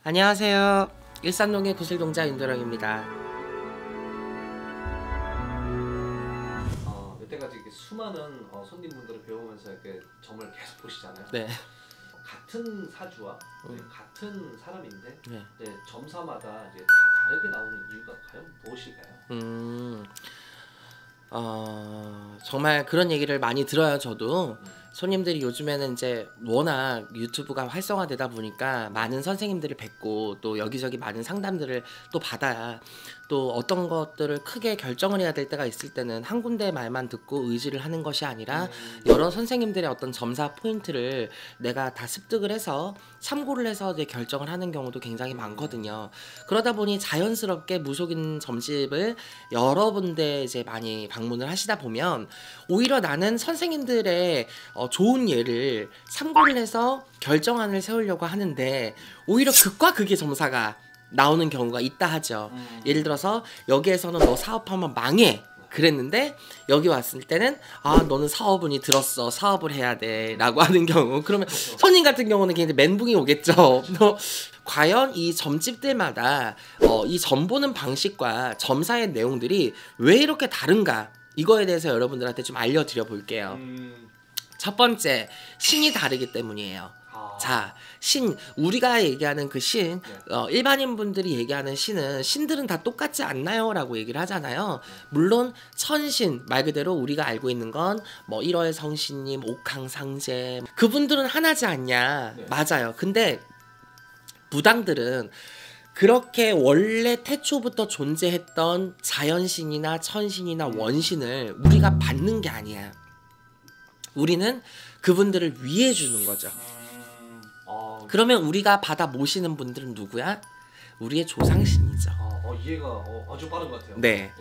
안녕하세요. 일산동의 구슬동자 윤도령입니다. 여태까지 이렇게 수많은 손님분들을 배우면서 이렇게 점을 계속 보시잖아요. 네. 같은 사주와 같은 사람인데 네. 이제 점사마다 이제 다 다르게 나오는 이유가 과연 무엇일까요? 정말 그런 얘기를 많이 들어요. 저도 손님들이 요즘에는 이제 워낙 유튜브가 활성화되다 보니까 많은 선생님들을 뵙고 또 여기저기 많은 상담들을 또 받아야 또 어떤 것들을 크게 결정을 해야 될 때가 있을 때는 한 군데 말만 듣고 의지를 하는 것이 아니라 여러 선생님들의 어떤 점사 포인트를 내가 다 습득을 해서 참고를 해서 이제 결정을 하는 경우도 굉장히 많거든요. 그러다 보니 자연스럽게 무속인 점집을 여러 군데 이제 많이 방문을 하시다 보면 오히려 나는 선생님들의 좋은 예를 참고를 해서 결정안을 세우려고 하는데 오히려 극과 극의 점사가 나오는 경우가 있다 하죠. 예를 들어서 여기에서는 너 사업하면 망해 그랬는데 여기 왔을 때는 너는 사업운이 들었어, 사업을 해야 돼 라고 하는 경우, 그러면 손님 같은 경우는 굉장히 멘붕이 오겠죠. 과연 이 점집들마다 이 점 보는 방식과 점사의 내용들이 왜 이렇게 다른가, 이거에 대해서 여러분들한테 좀 알려드려 볼게요. 첫 번째, 신이 다르기 때문이에요. 자, 신, 우리가 얘기하는 그 신, 일반인 분들이 얘기하는 신들은 다 똑같지 않나요? 라고 얘기를 하잖아요. 물론 천신, 말 그대로 우리가 알고 있는 건 뭐 1월 성신님, 옥황상제, 그분들은 하나지 않냐. 네. 맞아요. 근데 무당들은 그렇게 원래 태초부터 존재했던 자연신이나 천신이나 원신을 우리가 받는 게 아니야. 우리는 그분들을 위해 주는 거죠. 그러면 우리가 받아 모시는 분들은 누구야? 우리의 조상신이죠. 이해가 아주 빠른 것 같아요. 네.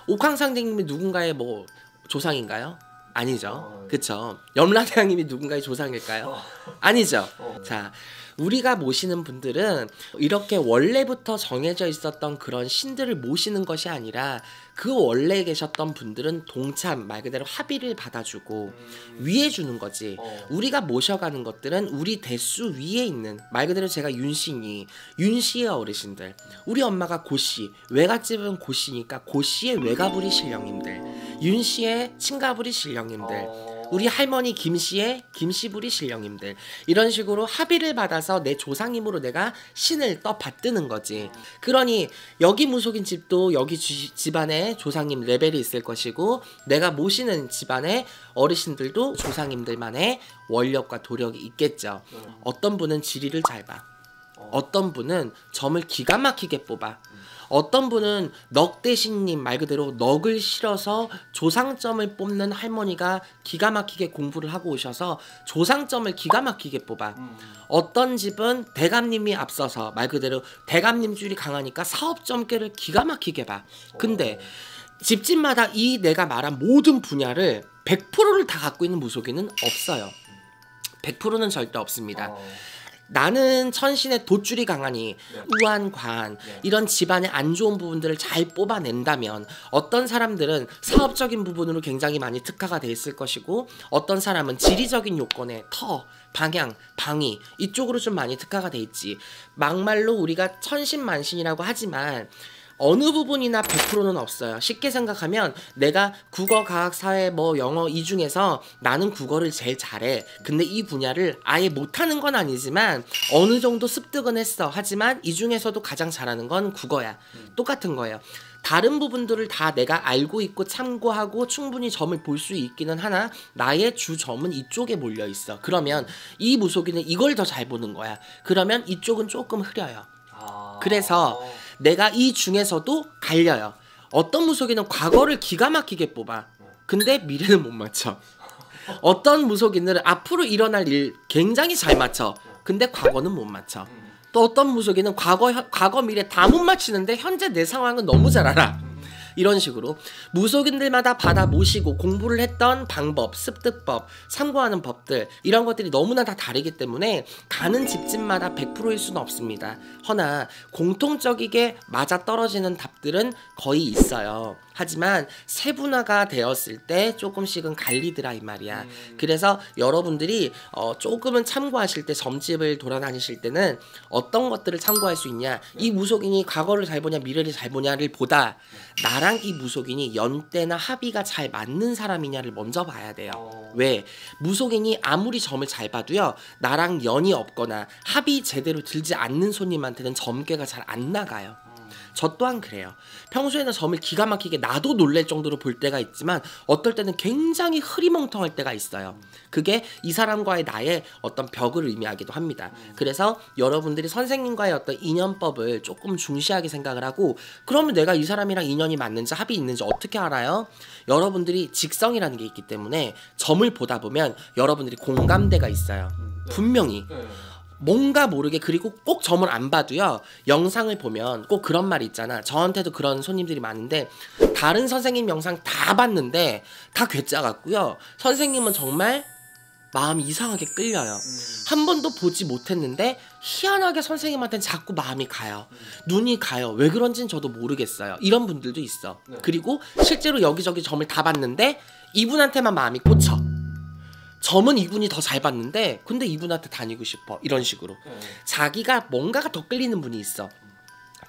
옥황상제님이 누군가의 뭐 조상인가요? 아니죠. 그쵸? 염라대왕님이 누군가의 조상일까요? 아니죠. 자, 우리가 모시는 분들은 이렇게 원래부터 정해져 있었던 그런 신들을 모시는 것이 아니라 그 원래 계셨던 분들은 동참, 말 그대로 합의를 받아주고 위해 주는 거지. 우리가 모셔가는 것들은 우리 대수 위에 있는, 말 그대로 제가 윤씨의 어르신들, 우리 엄마가 고씨, 외갓집은 고씨니까 고씨의 외가부리 신령님들, 윤씨의 친가부리 신령님들, 우리 할머니 김씨의 김씨부리 신령님들, 이런 식으로 합의를 받아서 내 조상님으로 내가 신을 받드는 거지. 그러니 여기 무속인 집도 여기 집안에 조상님 레벨이 있을 것이고, 내가 모시는 집안의 어르신들도 조상님들만의 원력과 도력이 있겠죠. 어떤 분은 지리를 잘 봐, 어떤 분은 점을 기가 막히게 뽑아, 어떤 분은 넉대신님, 말 그대로 넉을 실어서 조상점을 뽑는 할머니가 기가 막히게 공부를 하고 오셔서 조상점을 기가 막히게 뽑아. 어떤 집은 대감님이 앞서서, 말 그대로 대감님 줄이 강하니까 사업점괘를 기가 막히게 봐. 근데 집집마다 이 내가 말한 모든 분야를 100%를 다 갖고 있는 무속인은 없어요. 100%는 절대 없습니다. 나는 천신의 돛줄이 강하니 우한, 과한 이런 집안의 안 좋은 부분들을 잘 뽑아낸다면 어떤 사람들은 사업적인 부분으로 굉장히 많이 특화가 돼 있을 것이고, 어떤 사람은 지리적인 요건에 터, 방향, 방위 이쪽으로 좀 많이 특화가 돼 있지. 막말로 우리가 천신만신이라고 하지만 어느 부분이나 100%는 없어요. 쉽게 생각하면 내가 국어, 과학, 사회, 뭐 영어 이 중에서 나는 국어를 제일 잘해. 근데 이 분야를 아예 못하는 건 아니지만 어느 정도 습득은 했어. 하지만 이 중에서도 가장 잘하는 건 국어야. 똑같은 거예요. 다른 부분들을 다 내가 알고 있고 참고하고 충분히 점을 볼 수 있기는 하나 나의 주점은 이쪽에 몰려 있어. 그러면 이 무속인은 이걸 더 잘 보는 거야. 그러면 이쪽은 조금 흐려요. 그래서 내가 이 중에서도 갈려요. 어떤 무속인은 과거를 기가 막히게 뽑아. 근데 미래는 못 맞춰. 어떤 무속인들은 앞으로 일어날 일 굉장히 잘 맞춰. 근데 과거는 못 맞춰. 또 어떤 무속인은 과거 미래 다 못 맞히는데 현재 내 상황은 너무 잘 알아. 이런 식으로 무속인들마다 받아 모시고 공부를 했던 방법, 습득법, 참고하는 법들 이런 것들이 너무나 다 다르기 때문에 가는 집집마다 100%일 수는 없습니다. 허나 공통적이게 맞아떨어지는 답들은 거의 있어요. 하지만 세분화가 되었을 때 조금씩은 갈리더라 이 말이야. 그래서 여러분들이 조금은 참고하실 때 점집을 돌아다니실 때는 어떤 것들을 참고할 수 있냐, 이 무속인이 과거를 잘 보냐 미래를 잘 보냐를 보다 나랑 이 무속인이 연대나 합의가 잘 맞는 사람이냐를 먼저 봐야 돼요. 왜? 무속인이 아무리 점을 잘 봐도요, 나랑 연이 없거나 합이 제대로 들지 않는 손님한테는 점괘가 잘 안 나가요. 저 또한 그래요. 평소에는 점을 기가 막히게 나도 놀랄 정도로 볼 때가 있지만 어떨 때는 굉장히 흐리멍텅할 때가 있어요. 그게 이 사람과의 나의 어떤 벽을 의미하기도 합니다. 그래서 여러분들이 선생님과의 어떤 인연법을 조금 중시하게 생각을 하고, 그러면 내가 이 사람이랑 인연이 맞는지 합이 있는지 어떻게 알아요? 여러분들이 직성이라는 게 있기 때문에 점을 보다 보면 여러분들이 공감대가 있어요. 분명히. 뭔가 모르게, 그리고 꼭 점을 안 봐도요, 영상을 보면 꼭 그런 말이 있잖아. 저한테도 그런 손님들이 많은데, 다른 선생님 영상 다 봤는데 다 괴짜 같고요, 선생님은 정말 마음이 이상하게 끌려요. 한 번도 보지 못했는데 희한하게 선생님한테는 자꾸 마음이 가요. 눈이 가요. 왜 그런지는 저도 모르겠어요. 이런 분들도 있어. 그리고 실제로 여기저기 점을 다 봤는데 이분한테만 마음이 꽂혀. 점은 이분이 더 잘 봤는데 근데 이분한테 다니고 싶어. 이런 식으로 자기가 뭔가가 더 끌리는 분이 있어.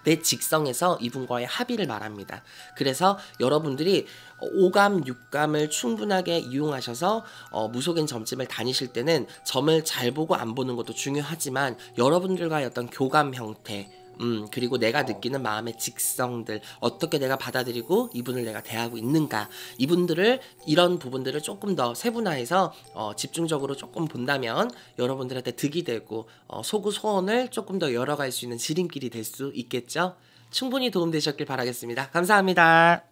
내 직성에서 이분과의 합의를 말합니다. 그래서 여러분들이 오감, 육감을 충분하게 이용하셔서 무속인 점집을 다니실 때는 점을 잘 보고 안 보는 것도 중요하지만 여러분들과의 어떤 교감 형태, 그리고 내가 느끼는 마음의 직성들, 어떻게 내가 받아들이고 이분을 내가 대하고 있는가, 이분들을, 이런 부분들을 조금 더 세분화해서 집중적으로 조금 본다면 여러분들한테 득이 되고 소구 소원을 조금 더 열어갈 수 있는 지름길이 될 수 있겠죠. 충분히 도움되셨길 바라겠습니다. 감사합니다.